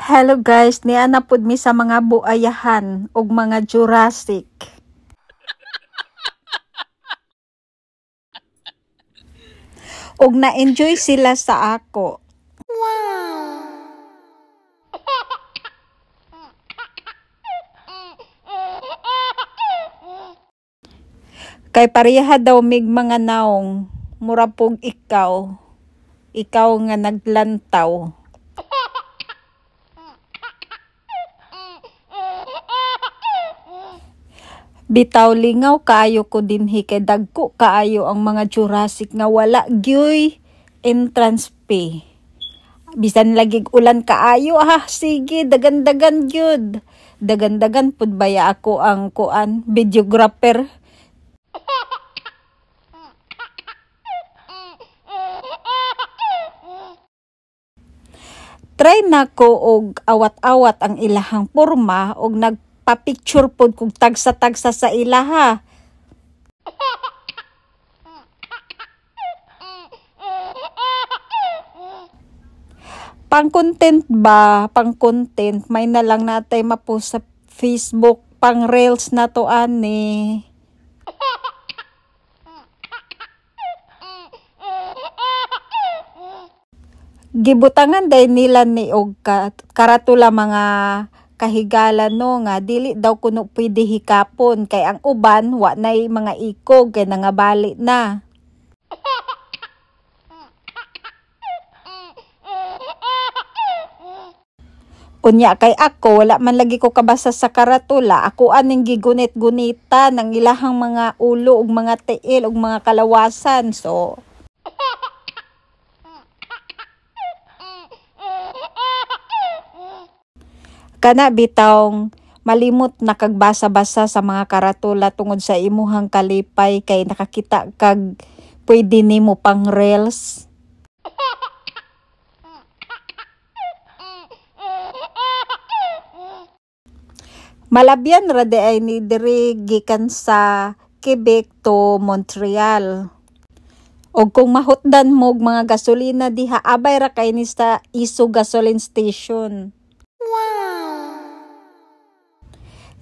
Hello guys, niya na pud mi sa mga buayahan ug mga Jurassic. Ug na-enjoy sila sa ako. Kay pareha daw mig mga naong, mura pug ikaw nga naglantaw. Bitaw lingaw kaayo ko dinhi kay dagko kaayo ang mga Jurassic nga wala gyoy entrance fee. Bisan lagig ulan kaayo sige dagan-dagan gyud. Dagan-dagan pud baya ako ang videographer. Try nako og awat-awat ang ilahang porma og nagpa-picture pod kog tagsa-tagsa sa ilaha. Pang-content ba? Pang-content. May na lang natay mapost sa Facebook. Pang-reels na to ani. Gibutangan day nila ni og karatula mga kahigalan no nga dili daw kuno pwede hikapon kay ang uban wa nay mga ikog kay nangabali na. Unya kay ako wala man lagi ko kabasa sa karatula, ako aning gigunit-gunita ng ilahang mga ulo ug mga tiil ug mga kalawasan. So kana bitawng malimot na kagbasa-basa sa mga karatula tungod sa imuhang kalipay kay nakakita kag pwede nimo pang reels. Malabyan ra di ay ni diri gikan sa Quebec to Montreal. Og kung mahutdan mo og mga gasolina diha abay ra kay ni sa Iso gasoline station.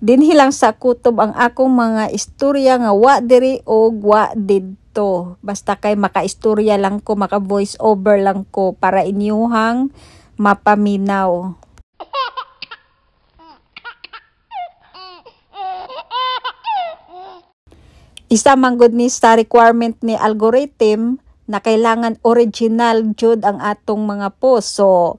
Dinhi lang sa kutob ang akong mga istorya nga wa diri og wa didto. Basta kay makaistorya lang ko, maka voice over lang ko para inyuhang mapaminaw. Isa man gud ni sa requirement ni algorithm na kailangan original jud ang atong mga post. So